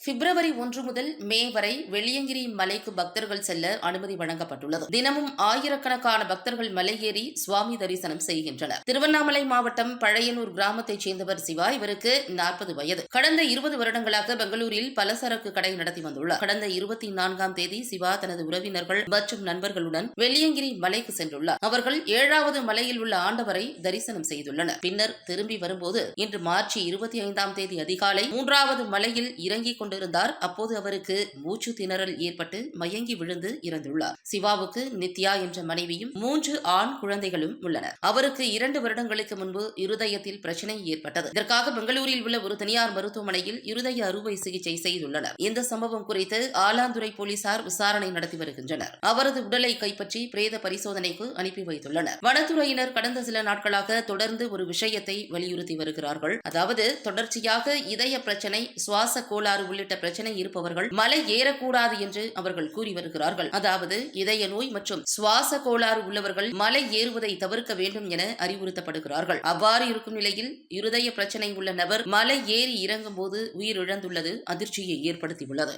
பிப்ரவரி 1 முதல் மே வரை வெள்ளியங்கிரி மலைக்கு பக்தர்கள் செல்ல அனுமதி வழங்கப்பட்டுள்ளது. தினமும் ஆயிரக்கணக்கான பக்தர்கள் மலையேறி சுவாமி தரிசனம் செய்கின்றனர். திருவண்ணாமலை மாவட்டம் பழையனூர் கிராமத்தைச் சேர்ந்தவர் சிவா. இவருக்கு 40 வயது. கடந்த 20 வருடங்களாக பெங்களூரில் பலசரக்கு கடை நடத்தி வந்துள்ளார். கடந்த 24ஆம் தேதி சிவா தனது உறவினர்கள் மற்றும் நண்பர்களுடன் வெள்ளியங்கிரி மலைக்கு சென்றுள்ளார். அவர்கள் 7வது மலையில் உள்ள ஆண்டவரை தரிசனம் செய்துள்ளனர். பின்னர் திரும்பி வரும்போது இன்று மார்ச் 25ஆம் தேதி அதிகாலை 3வது மலையில் இறங்கிக் கொண்டிருந்தார். அப்போது அவருக்கு மூச்சு திணறல் ஏற்பட்டு மயங்கி விழுந்து இறந்துள்ளார். சிவாவுக்கு நித்யா என்ற மனைவியும் 3 ஆண் குழந்தைகளும் உள்ளனர். அவருக்கு 2 வருடங்களுக்கு முன்பு இருதயத்தில் பிரச்சனை ஏற்பட்டது. இதற்காக பெங்களூரில் உள்ள ஒரு தனியார் மருத்துவமனையில் இருதய அறுவை சிகிச்சை செய்துள்ளனர். இந்த சம்பவம் குறித்து ஆலாந்துறை போலீசார் விசாரணை நடத்தி வருகின்றனர். அவரது உடலை கைப்பற்றி பிரேத பரிசோதனைக்கு அனுப்பி வைத்துள்ளனர். வனத்துறையினர் கடந்த சில நாட்களாக தொடர்ந்து ஒரு விஷயத்தை வலியுறுத்தி வருகிறார்கள். அதாவது தொடர்ச்சியாக இதய பிரச்சனை, சுவாச கோளாறு உள்ளிட்ட பிரச்சனை இருப்பவர்கள் மலை ஏறக்கூடாது என்று அவர்கள் கூறி வருகிறார்கள். அதாவது இதய நோய் மற்றும் சுவாச கோளாறு உள்ளவர்கள் மலை ஏறுவதை தவிர்க்க வேண்டும் என அறிவுறுத்தப்படுகிறார்கள். அவ்வாறு இருக்கும் நிலையில் இருதய பிரச்சனை உள்ள நபர் மலை ஏறி இறங்கும் போது உயிரிழந்துள்ளது அதிர்ச்சியை ஏற்படுத்தியுள்ளது.